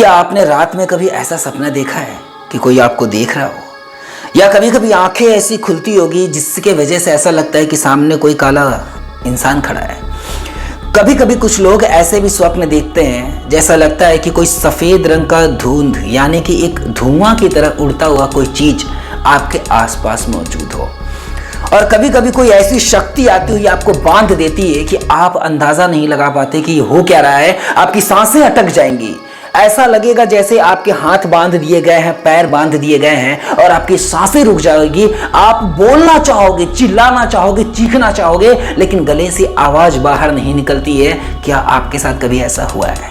क्या आपने रात में कभी ऐसा सपना देखा है कि कोई आपको देख रहा हो, या कभी कभी आंखें ऐसी खुलती होगी जिसके वजह से ऐसा लगता है कि सामने कोई काला इंसान खड़ा है। कभी कभी कुछ लोग ऐसे भी स्वप्न देखते हैं जैसा लगता है कि कोई सफेद रंग का धुंध यानी कि एक धुआं की तरह उड़ता हुआ कोई चीज आपके आसपास मौजूद हो, और कभी कभी कोई ऐसी शक्ति आती हुई आपको बांध देती है कि आप अंदाजा नहीं लगा पाते कि हो क्या रहा है। आपकी सांसें अटक जाएंगी, ऐसा लगेगा जैसे आपके हाथ बांध दिए गए हैं, पैर बांध दिए गए हैं और आपकी सांसें रुक जाएगी। आप बोलना चाहोगे, चिल्लाना चाहोगे, चीखना चाहोगे, लेकिन गले से आवाज बाहर नहीं निकलती है। क्या आपके साथ कभी ऐसा हुआ है?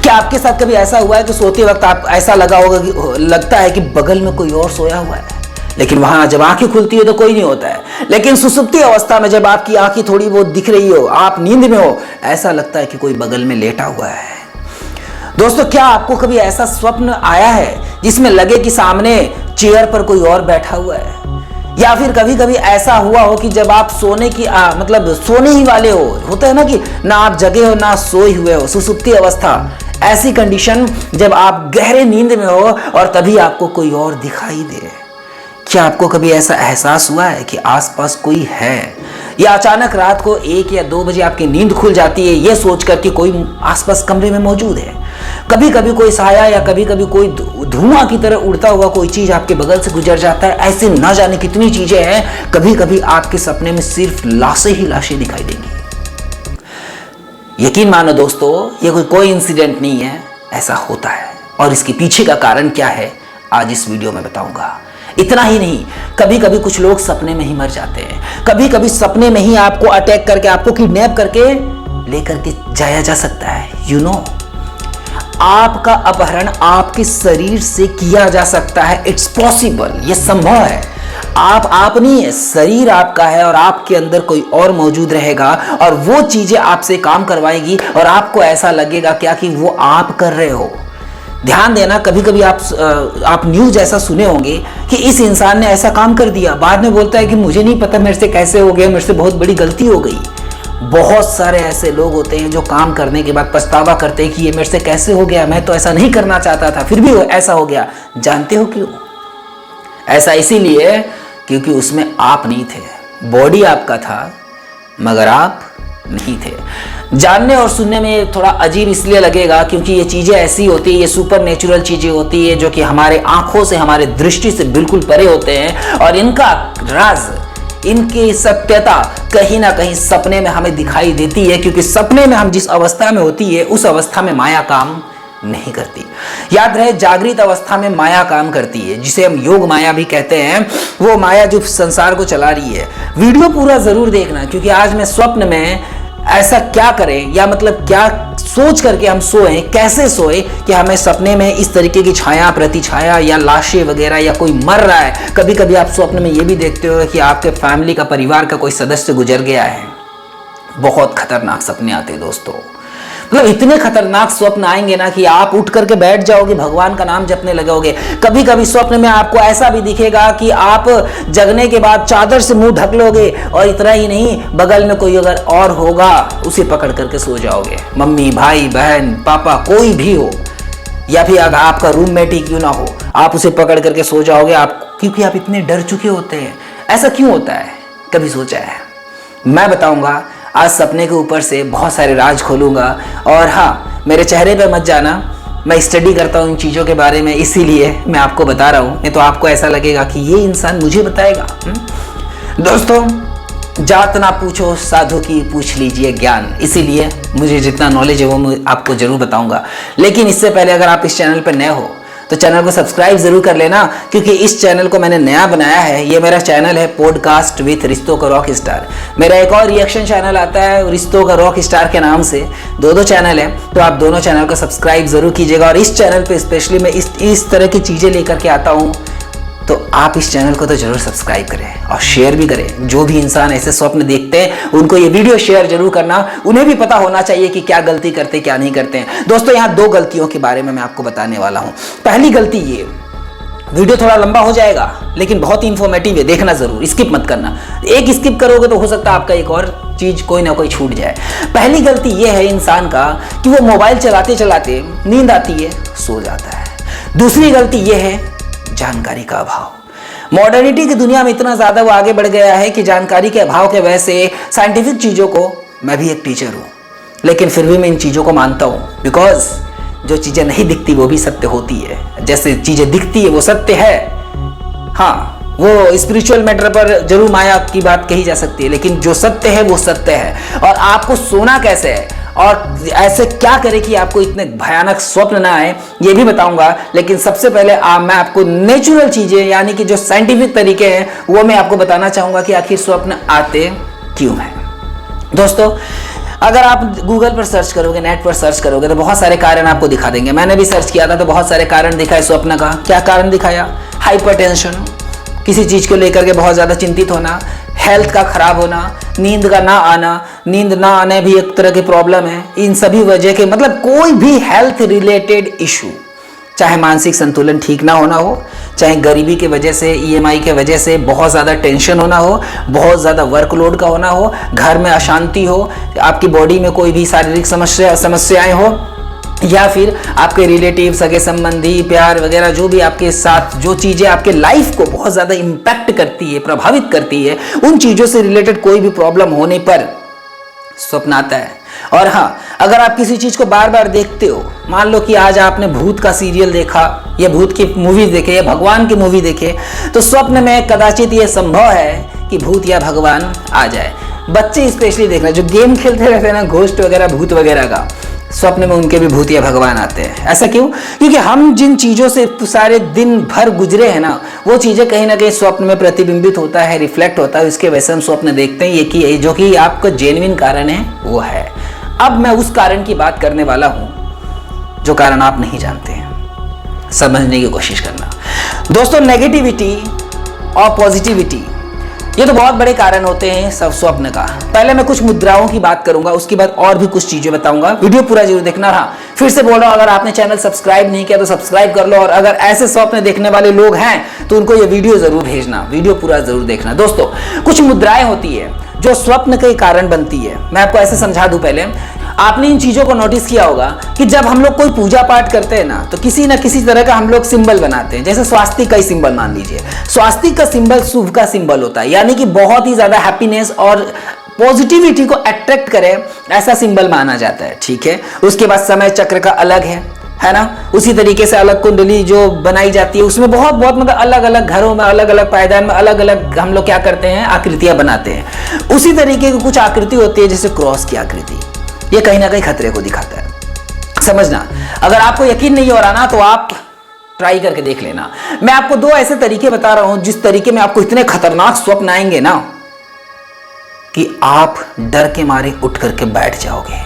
क्या आपके साथ कभी ऐसा हुआ है कि सोते वक्त आप ऐसा लगता है कि बगल में कोई और सोया हुआ है, लेकिन वहां जब आंखें खुलती है तो कोई नहीं होता है, लेकिन सुसुप्ति अवस्था में जब आपकी आंखें थोड़ी बहुत दिख रही हो, आप नींद में हो, ऐसा लगता है कि कोई बगल में लेटा हुआ है। दोस्तों, क्या आपको कभी ऐसा स्वप्न आया है जिसमें लगे कि सामने चेयर पर कोई और बैठा हुआ है? या फिर कभी कभी ऐसा हुआ हो कि जब आप सोने ही वाले होता है ना कि ना आप जगे हो ना सोए हुए हो, सुसुप्ति अवस्था, ऐसी कंडीशन जब आप गहरे नींद में हो और तभी आपको कोई और दिखाई दे। क्या आपको कभी ऐसा एहसास हुआ है कि आसपास कोई है, या अचानक रात को 1 या 2 बजे आपकी नींद खुल जाती है ये सोचकर कि कोई आसपास कमरे में मौजूद है? कभी कभी कोई साया या कभी कभी कोई धुआं की तरह उड़ता हुआ कोई चीज आपके बगल से गुजर जाता है। ऐसे ना जाने कितनी चीजें हैं। कभी कभी आपके सपने में सिर्फ लाशें ही लाशें दिखाई देंगी। यकीन मानो दोस्तों, ये कोई इंसिडेंट नहीं है, ऐसा होता है, और इसके पीछे का कारण क्या है आज इस वीडियो में बताऊंगा। इतना ही नहीं, कभी कभी कुछ लोग सपने में ही मर जाते हैं। कभी कभी सपने में ही आपको अटैक करके, आपको किडनैप करके लेकर के जाया जा सकता है। आपका अपहरण आपके शरीर से किया जा सकता है। इट्स पॉसिबल, ये संभव है। आप नहीं है, शरीर आपका है और आपके अंदर कोई और मौजूद रहेगा और वो चीजें आपसे काम करवाएगी और आपको ऐसा लगेगा क्या कि वो आप कर रहे हो। ध्यान देना, कभी कभी आप न्यूज ऐसा सुने होंगे कि इस इंसान ने ऐसा काम कर दिया, बाद में बोलता है कि मुझे नहीं पता मेरे से कैसे हो गया, मेरे से बहुत बड़ी गलती हो गई। बहुत सारे ऐसे लोग होते हैं जो काम करने के बाद पछतावा करते हैं कि ये मेरे से कैसे हो गया, मैं तो ऐसा नहीं करना चाहता था, फिर भी ऐसा हो गया। जानते हो क्यों? ऐसा इसीलिए क्योंकि उसमें आप नहीं थे। बॉडी आपका था मगर आप नहीं थे। जानने और सुनने में थोड़ा अजीब इसलिए लगेगा क्योंकि ये चीजें ऐसी होती है, ये सुपर नेचुरल चीजें होती है जो कि हमारे आंखों से, हमारे दृष्टि से बिल्कुल परे होते हैं, और इनका राज, इनकी सत्यता कहीं ना कहीं सपने में हमें दिखाई देती है, क्योंकि सपने में हम जिस अवस्था में होती है उस अवस्था में माया काम नहीं करती। याद रहे, जागृत अवस्था में माया काम करती है, जिसे हम योग माया भी कहते हैं। वो माया जो संसार को चला रही है। वीडियो पूरा जरूर देखना, क्योंकि आज मैं स्वप्न में ऐसा क्या करें, या मतलब क्या सोच करके हम सोए, कैसे सोए कि हमें सपने में इस तरीके की छाया, प्रतिछाया या लाशें वगैरह या कोई मर रहा है। कभी कभी आप स्वप्न में ये भी देखते हो कि आपके फैमिली का, परिवार का कोई सदस्य गुजर गया है। बहुत खतरनाक सपने आते हैं दोस्तों, मतलब इतने खतरनाक स्वप्न आएंगे ना कि आप उठ करके बैठ जाओगे, भगवान का नाम जपने लगोगे। कभी कभी स्वप्न में आपको ऐसा भी दिखेगा कि आप जगने के बाद चादर से मुंह ढक लोगे, और इतना ही नहीं, बगल में कोई अगर और होगा उसे पकड़ करके सो जाओगे। मम्मी, भाई, बहन, पापा, कोई भी हो, या फिर अगर आपका रूममेट ही क्यों ना हो, आप उसे पकड़ करके सो जाओगे, क्योंकि आप इतने डर चुके होते हैं। ऐसा क्यों होता है, कभी सोचा है? मैं बताऊंगा आज। सपने के ऊपर से बहुत सारे राज खोलूंगा, और हाँ, मेरे चेहरे पे मत जाना, मैं स्टडी करता हूँ इन चीज़ों के बारे में, इसीलिए मैं आपको बता रहा हूँ, नहीं तो आपको ऐसा लगेगा कि ये इंसान मुझे बताएगा। दोस्तों, जात ना पूछो साधु की, पूछ लीजिए ज्ञान। इसीलिए मुझे जितना नॉलेज है वो मैं आपको जरूर बताऊंगा। लेकिन इससे पहले अगर आप इस चैनल पर नए हो तो चैनल को सब्सक्राइब जरूर कर लेना, क्योंकि इस चैनल को मैंने नया बनाया है। ये मेरा चैनल है पॉडकास्ट विथ रिश्तों का रॉक स्टार। मेरा एक और रिएक्शन चैनल आता है रिश्तों का रॉक स्टार के नाम से। दो चैनल है, तो आप दोनों चैनल को सब्सक्राइब जरूर कीजिएगा। और इस चैनल पे स्पेशली मैं इस तरह की चीजें लेकर के आता हूँ, तो आप इस चैनल को तो जरूर सब्सक्राइब करें और शेयर भी करें। जो भी इंसान ऐसे स्वप्न देखते हैं उनको ये वीडियो शेयर जरूर करना। उन्हें भी पता होना चाहिए कि क्या गलती करते क्या नहीं करते हैं। दोस्तों, यहाँ 2 गलतियों के बारे में मैं आपको बताने वाला हूं। पहली गलती ये, वीडियो थोड़ा लंबा हो जाएगा लेकिन बहुत ही इंफॉर्मेटिव है, देखना जरूर, स्किप मत करना। एक स्किप करोगे तो हो सकता है आपका एक और चीज कोई ना कोई छूट जाए। पहली गलती यह है इंसान का कि वो मोबाइल चलाते चलाते नींद आती है, सो जाता है। दूसरी गलती यह है जानकारी का अभाव। मॉडर्निटी की दुनिया में इतना ज्यादा वो आगे बढ़ गया है कि जानकारी के अभाव के वजह से साइंटिफिक चीजों को, मैं भी एक टीचर हूं लेकिन फिर भी मैं इन चीजों को मानता हूं, बिकॉज जो चीजें नहीं दिखती वो भी सत्य होती है। जैसे चीजें दिखती है वो सत्य है, हाँ वो स्पिरिचुअल मैटर पर जरूर माया की बात कही जा सकती है, लेकिन जो सत्य है वो सत्य है। और आपको सोना कैसे है और ऐसे क्या करें कि आपको इतने भयानक स्वप्न ना आए ये भी बताऊंगा। लेकिन सबसे पहले मैं आपको नेचुरल चीजें यानी कि जो साइंटिफिक तरीके हैं वो मैं आपको बताना चाहूंगा कि आखिर स्वप्न आते क्यों हैं। दोस्तों, अगर आप गूगल पर सर्च करोगे, नेट पर सर्च करोगे तो बहुत सारे कारण आपको दिखा देंगे। मैंने भी सर्च किया था तो बहुत सारे कारण दिखाए स्वप्न का। क्या कारण दिखाया? हाइपरटेंशन, किसी चीज को लेकर के बहुत ज्यादा चिंतित होना, हेल्थ का खराब होना, नींद का ना आना, नींद ना आने भी एक तरह की प्रॉब्लम है। इन सभी वजह के मतलब कोई भी हेल्थ रिलेटेड इशू, चाहे मानसिक संतुलन ठीक ना होना हो, चाहे गरीबी की वजह से, ईएमआई के वजह से बहुत ज़्यादा टेंशन होना हो, बहुत ज़्यादा वर्कलोड का होना हो, घर में अशांति हो, आपकी बॉडी में कोई भी शारीरिक समस्याएं हो, या फिर आपके रिलेटिव, सगे संबंधी, प्यार वगैरह जो भी आपके साथ जो चीज़ें आपके लाइफ को बहुत ज़्यादा इम्पैक्ट करती है, प्रभावित करती है, उन चीज़ों से रिलेटेड कोई भी प्रॉब्लम होने पर स्वप्न आता है। और हाँ, अगर आप किसी चीज को बार बार देखते हो, मान लो कि आज आपने भूत का सीरियल देखा या भूत की मूवी देखे या भगवान की मूवी देखे, तो स्वप्न में कदाचित यह संभव है कि भूत या भगवान आ जाए। बच्चे स्पेशली देखना, जो गेम खेलते रहते हैं ना, घोस्ट वगैरह, भूत वगैरह का, स्वप्न में उनके भी भूत या भगवान आते हैं। ऐसा क्यों? क्योंकि हम जिन चीजों से सारे दिन भर गुजरे हैं ना, वो चीजें कहीं ना कहीं स्वप्न में प्रतिबिंबित होता है, रिफ्लेक्ट होता है, इसके वजह से हम स्वप्न देखते हैं। ये कि जो कि आपका जेन्युइन कारण है वो है। अब मैं उस कारण की बात करने वाला हूं जो कारण आप नहीं जानते हैं, समझने की कोशिश करना। दोस्तों, नेगेटिविटी और पॉजिटिविटी ये तो बहुत बड़े कारण होते हैं सब स्वप्न का। पहले मैं कुछ मुद्राओं की बात करूंगा, उसके बाद और भी कुछ चीजें बताऊंगा। वीडियो पूरा जरूर देखना। हाँ, फिर से बोल रहा हूं, अगर आपने चैनल सब्सक्राइब नहीं किया तो सब्सक्राइब कर लो, और अगर ऐसे स्वप्न देखने वाले लोग हैं तो उनको ये वीडियो जरूर भेजना, वीडियो पूरा जरूर देखना। दोस्तों, कुछ मुद्राएं होती है जो स्वप्न के कारण बनती है। मैं आपको ऐसे समझा दूं। पहले आपने इन चीजों को नोटिस किया होगा कि जब हम लोग कोई पूजा पाठ करते हैं ना, तो किसी ना किसी तरह का हम लोग सिंबल बनाते हैं। जैसे स्वास्तिक का ही सिंबल मान लीजिए। स्वास्तिक का सिंबल शुभ का सिंबल होता है, यानी कि बहुत ही ज्यादा हैप्पीनेस और पॉजिटिविटी को अट्रैक्ट करे, ऐसा सिंबल माना जाता है। ठीक है। उसके बाद समय चक्र का अलग है ना। उसी तरीके से अलग कुंडली जो बनाई जाती है, उसमें बहुत मतलब अलग अलग घरों में, अलग अलग पायदान में अलग अलग हम लोग क्या करते हैं, आकृतियां बनाते हैं। उसी तरीके की कुछ आकृति होती है, जैसे क्रॉस की आकृति। ये कहीं ना कहीं खतरे को दिखाता है, समझना। अगर आपको यकीन नहीं हो रहा ना, तो आप ट्राई करके देख लेना। मैं आपको दो ऐसे तरीके बता रहा हूं जिस तरीके में आपको इतने खतरनाक स्वप्न आएंगे ना कि आप डर के मारे उठ करके बैठ जाओगे।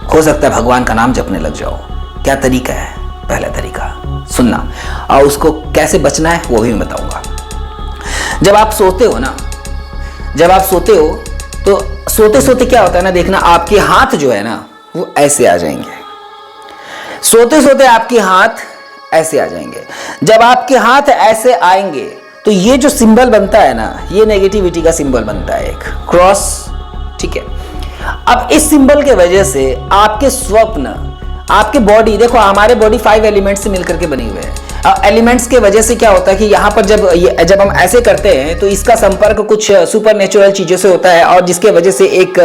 हो सकता है भगवान का नाम जपने लग जाओ। क्या तरीका है? पहला तरीका सुनना, और उसको कैसे बचना है वो भी मैं बताऊंगा। जब आप सोते हो ना, जब आप सोते हो तो सोते सोते क्या होता है ना, देखना आपके हाथ जो है ना वो ऐसे आ जाएंगे। सोते सोते आपके हाथ ऐसे आ जाएंगे। जब आपके हाथ ऐसे आएंगे तो ये जो सिंबल बनता है ना, ये नेगेटिविटी का सिंबल बनता है, एक क्रॉस। ठीक है। अब इस सिंबल के वजह से आपके स्वप्न, आपके बॉडी, देखो हमारे बॉडी 5 एलिमेंट्स से मिलकर के बनी हुए है। एलिमेंट्स के वजह से क्या होता है कि यहाँ पर जब हम ऐसे करते हैं तो इसका संपर्क कुछ सुपर नेचुरल चीजों से होता है, और जिसके वजह से एक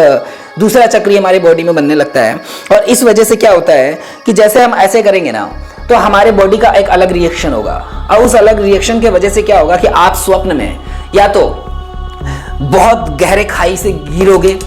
दूसरा चक्र हमारी बॉडी में बनने लगता है। और इस वजह से क्या होता है कि जैसे हम ऐसे करेंगे ना, तो हमारे बॉडी का एक अलग रिएक्शन होगा, और उस अलग रिएक्शन के वजह से क्या होगा कि आप स्वप्न में या तो बहुत गहरे खाई से गिरोगे,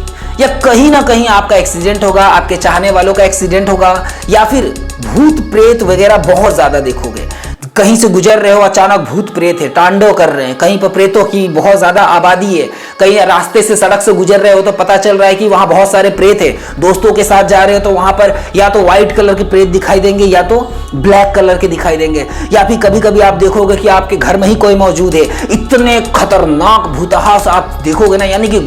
या कहीं ना कहीं आपका एक्सीडेंट होगा, आपके चाहने वालों का एक्सीडेंट होगा, या फिर भूत प्रेत वगैरह बहुत ज्यादा देखोगे। कहीं से गुजर रहे हो, अचानक भूत प्रेत है, तांडव कर रहे हैं, कहीं पर प्रेतों की बहुत ज्यादा आबादी है, कहीं रास्ते से सड़क से गुजर रहे हो तो पता चल रहा है कि वहां बहुत सारे प्रेत है। दोस्तों के साथ जा रहे हो तो वहां पर या तो व्हाइट कलर के प्रेत दिखाई देंगे, या तो ब्लैक कलर के दिखाई देंगे, या फिर कभी कभी आप देखोगे कि आपके घर में ही कोई मौजूद है। इतने खतरनाक भूतहास आप देखोगे ना, यानी कि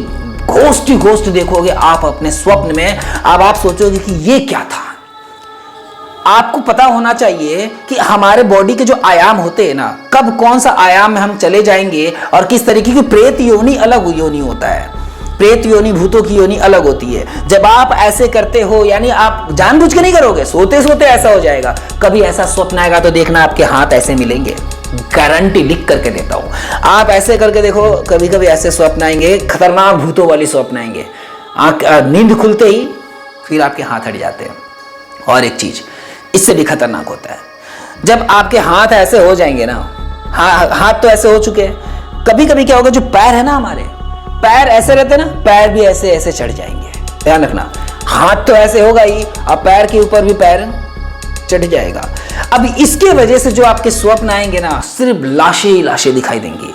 घोस्ट ही घोस्ट देखोगे आप अपने स्वप्न में। अब आप सोचोगे कि ये क्या था। आपको पता होना चाहिए कि हमारे बॉडी के जो आयाम होते हैं ना, कब कौन सा आयाम में हम चले जाएंगे और किस तरीके की प्रेत योनि अलग योनि होता है। प्रेत योनि, भूतों की योनि अलग होती है। जब आप ऐसे करते हो, यानी आप जानबूझ के नहीं करोगे, सोते सोते ऐसा हो जाएगा। कभी ऐसा स्वप्न आएगा तो देखना आपके हाथ ऐसे मिलेंगे, गारंटी लिख करके देता हूं। आप ऐसे करके देखो, कभी कभी ऐसे स्वप्न आएंगे, खतरनाक भूतों वाली स्वप्न आएंगे। नींद खुलते ही फिर आपके हाथ हट जाते हैं। और एक चीज इससे भी खतरनाक होता है, जब आपके हाथ ऐसे हो जाएंगे ना, हाथ तो ऐसे हो चुके हैं, कभी कभी क्या होगा, जो पैर है ना, हमारे पैर ऐसे रहते हैं ना, पैर भी ऐसे ऐसे चढ़ जाएंगे। ध्यान रखना, हाथ तो ऐसे होगा ही, अब पैर के ऊपर भी पैर चढ़ जाएगा। अब इसके वजह से जो आपके स्वप्न आएंगे ना, सिर्फ लाशें ही लाशें दिखाई देंगी।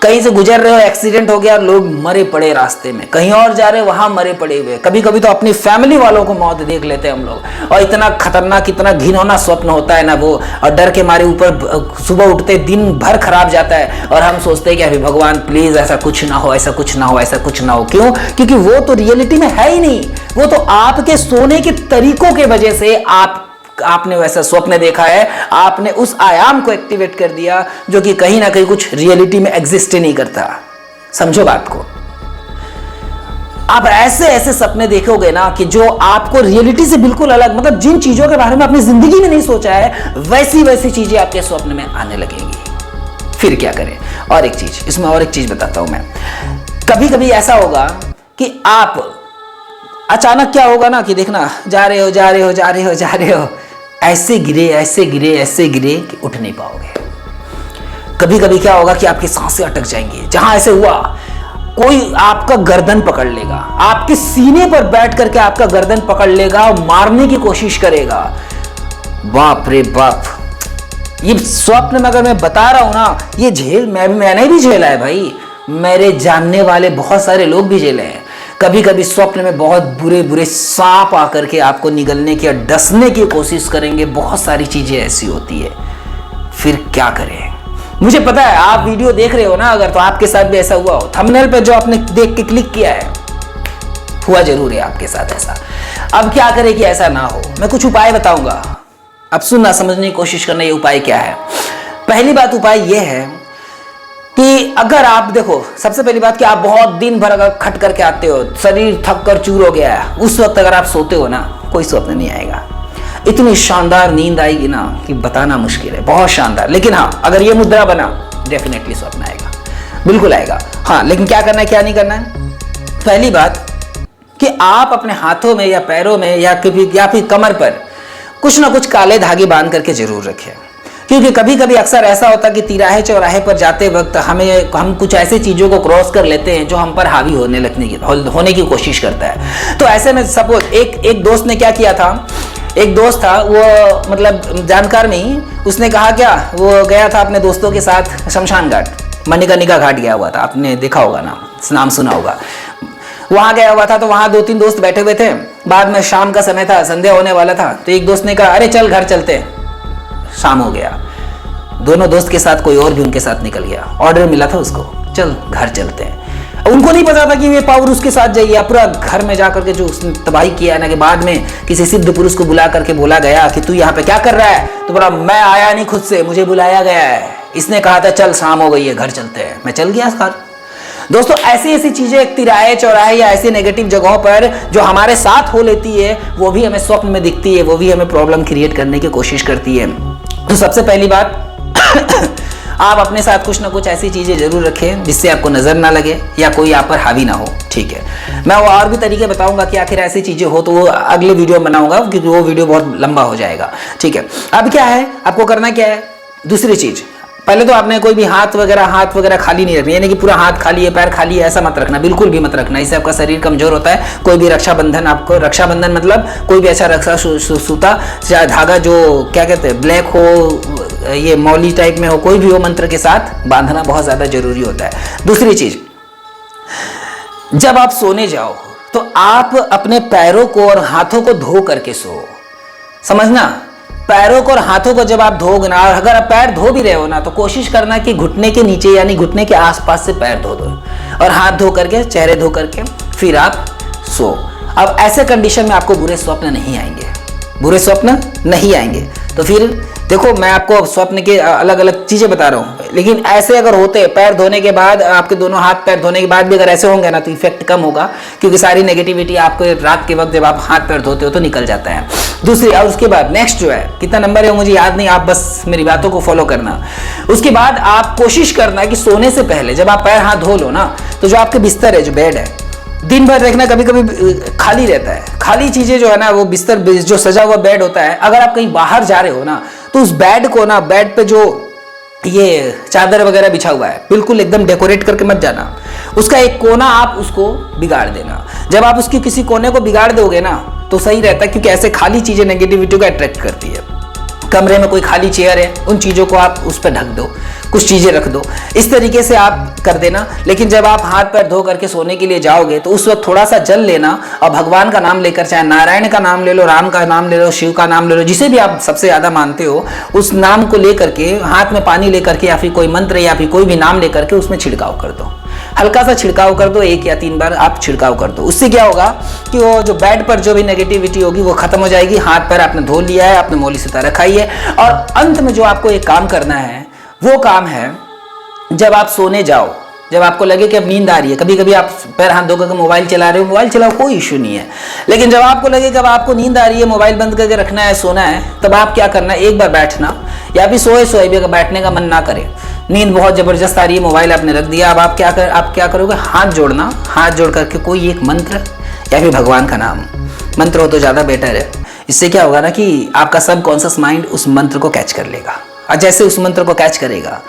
कहीं से गुजर रहे हो, एक्सीडेंट हो गया, लोग मरे पड़े रास्ते में, कहीं और जा रहे हो, वहां मरे पड़े हुए। कभी कभी तो अपनी फैमिली वालों को मौत देख लेते हैं हम लोग। और इतना खतरनाक, इतना घिनौना स्वप्न होता है ना वो, और डर के मारे ऊपर सुबह उठते दिन भर खराब जाता है, और हम सोचते हैं कि अभी भगवान प्लीज ऐसा कुछ ना हो, ऐसा कुछ ना हो, ऐसा कुछ ना हो। क्यों? क्योंकि वो तो रियलिटी में है ही नहीं, वो तो आपके सोने के तरीकों के वजह से आपने वैसा स्वप्न देखा है, आपने उस आयाम को एक्टिवेट कर दिया जो कि कहीं ना कहीं कुछ रियलिटी में एग्जिस्ट ही नहीं करता। समझो बात को। आप ऐसे ऐसे सपने देखोगे ना कि जो आपको रियलिटी से बिल्कुल अलग, मतलब जिन चीजों के बारे में अपनी जिंदगी में नहीं सोचा है, वैसी वैसी चीजें आपके स्वप्न में आने लगेंगी। फिर क्या करें? और एक चीज, इसमें और एक चीज बताता हूं मैं। कभी कभी ऐसा होगा कि आप अचानक क्या होगा ना कि देखना, जा रहे हो जा रहे हो जा रहे हो जा रहे हो, ऐसे गिरे ऐसे गिरे ऐसे गिरे कि उठ नहीं पाओगे। कभी कभी क्या होगा कि आपकी सांसें अटक जाएंगी। जहां ऐसे हुआ, कोई आपका गर्दन पकड़ लेगा, आपके सीने पर बैठ करके आपका गर्दन पकड़ लेगा और मारने की कोशिश करेगा। बाप रे बाप, ये स्वप्न में अगर मैं बता रहा हूं ना, ये मैंने भी झेला है भाई। मेरे जानने वाले बहुत सारे लोग भी झेले हैं। कभी कभी स्वप्न में बहुत बुरे बुरे सांप आकर के आपको निगलने की, डसने की कोशिश करेंगे। बहुत सारी चीजें ऐसी होती है। फिर क्या करें? मुझे पता है आप वीडियो देख रहे हो ना, अगर तो आपके साथ भी ऐसा हुआ हो। थंबनेल पे जो आपने देख के क्लिक किया है, हुआ जरूर है आपके साथ ऐसा। अब क्या करें कि ऐसा ना हो? मैं कुछ उपाय बताऊंगा, अब सुनना, समझने की कोशिश करना। ये उपाय क्या है? पहली बात उपाय यह है कि अगर आप देखो, सबसे पहली बात कि आप बहुत दिन भर अगर खट करके आते हो, शरीर थक कर चूर हो गया है, उस वक्त अगर आप सोते हो ना, कोई स्वप्न नहीं आएगा। इतनी शानदार नींद आएगी ना कि बताना मुश्किल है, बहुत शानदार। लेकिन हाँ, अगर ये मुद्रा बना, डेफिनेटली स्वप्न आएगा, बिल्कुल आएगा। हाँ, लेकिन क्या करना है क्या नहीं करना है? पहली बात कि आप अपने हाथों में या पैरों में या फिर कमर पर कुछ ना कुछ काले धागे बांध करके जरूर रखें। क्योंकि कभी कभी अक्सर ऐसा होता है कि तिराहे चौराहे पर जाते वक्त हम कुछ ऐसी चीजों को क्रॉस कर लेते हैं जो हम पर हावी होने की कोशिश करता है। तो ऐसे में सपोज एक दोस्त ने क्या किया था, एक दोस्त था, वो मतलब जानकार में ही, उसने कहा क्या, वो गया था अपने दोस्तों के साथ शमशान घाट, मणिकर्णिका घाट गया हुआ था, आपने देखा होगा नाम सुना होगा। वहां गया हुआ था तो वहां 2-3 दोस्त बैठे हुए थे। बाद में शाम का समय था, संध्या होने वाला था, तो एक दोस्त ने कहा अरे चल घर चलते हैं। शाम हो गया, दोनों दोस्त के साथ कोई और भी उनके साथ निकल गया। ऑर्डर मिला था उसको, चल घर चलते हैं। उनको नहीं पता था कि ये पावर उसके साथ जाइए। पूरा घर में जाकर के जो उसने तबाही किया ना, कि बाद में किसी सिद्ध पुरुष को बुला करके बोला गया कि तू यहाँ पे क्या कर रहा है? तो बोला मैं आया नहीं खुद से, मुझे बुलाया गया है। इसने कहा था चल शाम हो गई है घर चलते हैं, मैं चल गया घर। दोस्तों ऐसी ऐसी चीजें तिराहे चौराहे या ऐसी नेगेटिव जगहों पर जो हमारे साथ हो लेती है, वो भी हमें स्वप्न में दिखती है, वो भी हमें प्रॉब्लम क्रिएट करने की कोशिश करती है। तो सबसे पहली बात आप अपने साथ कुछ ना कुछ ऐसी चीजें जरूर रखें जिससे आपको नजर ना लगे या कोई आप पर हावी ना हो। ठीक है, मैं वो और भी तरीके बताऊंगा कि आखिर ऐसी चीजें हो तो वो अगले वीडियो में बनाऊंगा, क्योंकि वो वीडियो बहुत लंबा हो जाएगा। ठीक है, अब क्या है, आपको करना क्या है? दूसरी चीज, पहले तो आपने कोई भी हाथ वगैरह खाली नहीं रखना, यानी कि पूरा हाथ खाली है, पैर खाली है, ऐसा मत रखना, बिल्कुल भी मत रखना। इससे आपका शरीर कमजोर होता है। कोई भी रक्षाबंधन मतलब कोई भी ऐसा रक्षा सूता या धागा जो क्या कहते हैं, ब्लैक हो, ये मौली टाइप में हो, कोई भी हो, मंत्र के साथ बांधना बहुत ज्यादा जरूरी होता है। दूसरी चीज, जब आप सोने जाओ तो आप अपने पैरों को और हाथों को धो करके सो। समझना, पैरों को और हाथों को जब आप धोगे ना, और अगर आप पैर धो भी रहे हो ना, तो कोशिश करना कि घुटने के नीचे यानी घुटने के आसपास से पैर धो दो, और हाथ धो करके, चेहरे धो करके फिर आप सो। अब ऐसे कंडीशन में आपको बुरे स्वप्न नहीं आएंगे। बुरे स्वप्न नहीं आएंगे। तो फिर देखो, मैं आपको स्वप्न के अलग अलग चीजें बता रहा हूँ, लेकिन ऐसे अगर होते पैर धोने के बाद, आपके दोनों हाथ पैर धोने के बाद भी अगर ऐसे होंगे ना, तो इफेक्ट कम होगा, क्योंकि सारी नेगेटिविटी आपको रात के वक्त जब आप हाथ पैर धोते हो तो निकल जाता है। दूसरी, और उसके बाद नेक्स्ट जो है, कितना नंबर है वो मुझे याद नहीं, आप बस मेरी बातों को फॉलो करना। उसके बाद आप कोशिश करना कि सोने से पहले जब आप पैर हाथ धो लो ना, तो जो आपके बिस्तर है, जो बेड है, दिन भर देखना कभी कभी खाली रहता है। खाली चीजें जो है ना, वो बिस्तर जो सजा हुआ बेड होता है, अगर आप कहीं बाहर जा रहे हो ना, तो उस बेड को ना, बेड पे जो ये चादर वगैरह बिछा हुआ है, बिल्कुल एकदम डेकोरेट करके मत जाना। उसका एक कोना आप उसको बिगाड़ देना। जब आप उसकी किसी कोने को बिगाड़ दोगे ना, तो सही रहता है, क्योंकि ऐसे खाली चीजें नेगेटिविटी को अट्रैक्ट करती है। कमरे में कोई खाली चेयर है, उन चीज़ों को आप उस पर ढक दो, कुछ चीज़ें रख दो, इस तरीके से आप कर देना। लेकिन जब आप हाथ पैर धो करके सोने के लिए जाओगे, तो उस वक्त थोड़ा सा जल लेना और भगवान का नाम लेकर, चाहे नारायण का नाम ले लो, राम का नाम ले लो, शिव का नाम ले लो, जिसे भी आप सबसे ज़्यादा मानते हो, उस नाम को लेकर के हाथ में पानी लेकर के, या फिर कोई मंत्र या फिर कोई भी नाम लेकर के उसमें छिड़काव कर दो। हल्का सा छिड़काव कर दो, 1 या 3 बार आप छिड़काव कर दो। उससे क्या होगा कि वो जो बेड पर जो भी नेगेटिविटी होगी वो खत्म हो जाएगी। हाथ पैर आपने धो लिया है, आपने मोली से तरह खाई है। और अंत में जो आपको एक काम करना है, वो काम है, जब आप सोने जाओ, जब आपको लगे कि अब नींद आ रही है, कभी कभी आप पैर हाथ धो करके मोबाइल चला रहे हो, मोबाइल चलाओ, कोई इश्यू नहीं है, लेकिन जब आपको लगे कि अब आपको नींद आ रही है, मोबाइल बंद करके रखना है, सोना है, तब आप क्या करना है, एक बार बैठना, या फिर सोए भी अगर बैठने का मन ना करे, नींद बहुत जबरदस्त आ रही है, मोबाइल आपने रख दिया, अब आप क्या करोगे, हाथ जोड़ना, हाथ जोड़ करके कोई एक मंत्र या फिर भगवान का नाम, मंत्र हो तो ज़्यादा बेटर है। इससे क्या होगा ना कि आपका सबकॉन्शियस माइंड उस मंत्र को कैच कर लेगा, और जैसे उस मंत्र को कैच करेगा,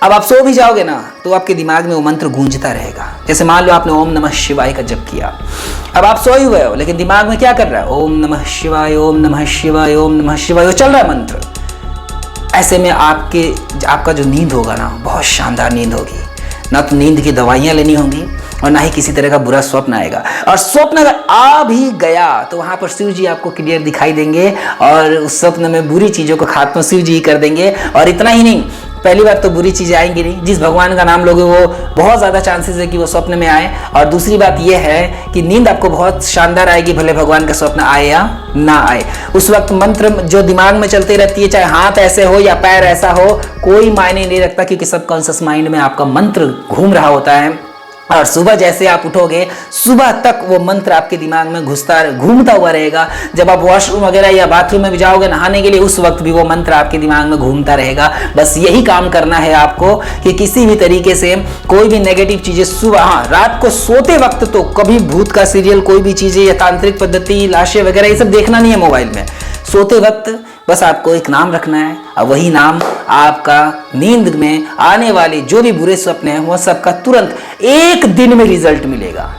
अब आप सो भी जाओगे ना, तो आपके दिमाग में वो मंत्र गूंजता रहेगा। जैसे मान लो आपने ओम नमः शिवाय का जप किया, अब आप सोए हुए हो, लेकिन दिमाग में क्या कर रहा है, ओम नमः शिवाय, ओम नमः शिवाय, ओम नमः शिवाय, वो चल रहा है मंत्र। ऐसे में आपका जो नींद होगा ना, बहुत शानदार नींद होगी। ना तो नींद की दवाइयाँ लेनी होंगी, और ना ही किसी तरह का बुरा स्वप्न आएगा। और स्वप्न अगर आ भी गया, तो वहाँ पर शिव जी आपको क्लियर दिखाई देंगे, और उस स्वप्न में बुरी चीज़ों को खात्मा शिव जी कर देंगे। और इतना ही नहीं, पहली बात तो बुरी चीज़ें आएंगी नहीं, जिस भगवान का नाम लोगे वो बहुत ज़्यादा चांसेस है कि वो स्वप्न में आए। और दूसरी बात यह है कि नींद आपको बहुत शानदार आएगी, भले भगवान का स्वप्न आए या ना आए। उस वक्त मंत्र जो दिमाग में चलती रहती है, चाहे हाथ ऐसे हो या पैर ऐसा हो, कोई मायने नहीं रखता, क्योंकि सबकॉन्शियस माइंड में आपका मंत्र घूम रहा होता है। और सुबह जैसे आप उठोगे, सुबह तक वो मंत्र आपके दिमाग में घूमता हुआ रहेगा। जब आप वॉशरूम वगैरह या बाथरूम में भी जाओगे नहाने के लिए, उस वक्त भी वो मंत्र आपके दिमाग में घूमता रहेगा। बस यही काम करना है आपको कि किसी भी तरीके से कोई भी नेगेटिव चीज़ें सुबह, हाँ, रात को सोते वक्त तो कभी भूत का सीरियल, कोई भी चीज़ें या तांत्रिक पद्धति, लाशें वगैरह, ये सब देखना नहीं है मोबाइल में। सोते वक्त बस आपको एक नाम रखना है, और वही नाम आपका नींद में आने वाले जो भी बुरे स्वप्न हैं, वह सबका तुरंत 1 दिन में रिजल्ट मिलेगा,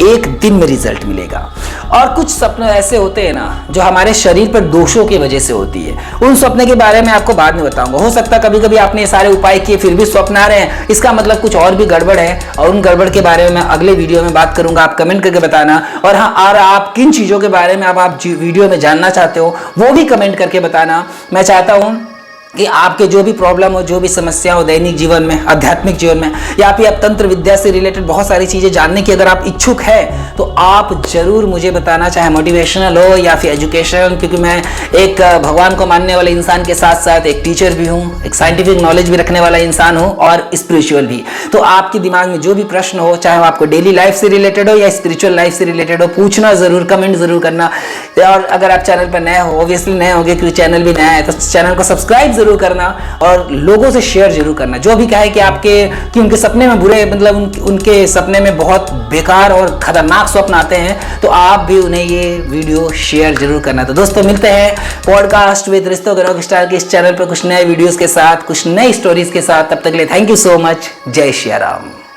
1 दिन में रिजल्ट मिलेगा। और कुछ सपने ऐसे होते हैं ना, जो हमारे शरीर पर दोषों की वजह से होती है, उन सपने के बारे में आपको बाद में बताऊंगा। हो सकता है कभी कभी आपने ये सारे उपाय किए फिर भी स्वप्न आ रहे हैं, इसका मतलब कुछ और भी गड़बड़ है, और उन गड़बड़ के बारे में मैं अगले वीडियो में बात करूंगा। आप कमेंट करके बताना, और हाँ, और आप किन चीज़ों के बारे में आप वीडियो में जानना चाहते हो, वो भी कमेंट करके बताना। मैं चाहता हूँ कि आपके जो भी प्रॉब्लम हो, जो भी समस्या हो दैनिक जीवन में, आध्यात्मिक जीवन में, या फिर आप तंत्र विद्या से रिलेटेड बहुत सारी चीज़ें जानने की अगर आप इच्छुक है, तो आप जरूर मुझे बताना, चाहे मोटिवेशनल हो या फिर एजुकेशन, क्योंकि मैं एक भगवान को मानने वाले इंसान के साथ साथ एक टीचर भी हूँ, एक साइंटिफिक नॉलेज भी रखने वाला इंसान हूँ, और स्पिरिचुअल भी। तो आपके दिमाग में जो भी प्रश्न हो, चाहे वो आपको डेली लाइफ से रिलेटेड हो या स्पिरिचुअल लाइफ से रिलेटेड हो, पूछना जरूर, कमेंट जरूर करना। और अगर आप चैनल पर नए हो, ऑब्वियसली नए होंगे क्योंकि चैनल भी नया है, तो चैनल को सब्सक्राइब जरूर करना, और लोगों से शेयर जरूर करना। जो भी कहे कि उनके सपने में बुरे, मतलब उनके सपने में बहुत बेकार और खतरनाक स्वप्न आते हैं, तो आप भी उन्हें ये वीडियो शेयर जरूर करना। तो दोस्तों, मिलते हैं पॉडकास्ट विद रिश्तों के रॉक स्टार के इस चैनल पर कुछ नए वीडियोस के साथ, कुछ नई स्टोरीज के साथ। तब तक के लिए थैंक यू सो मच। जय श्री राम।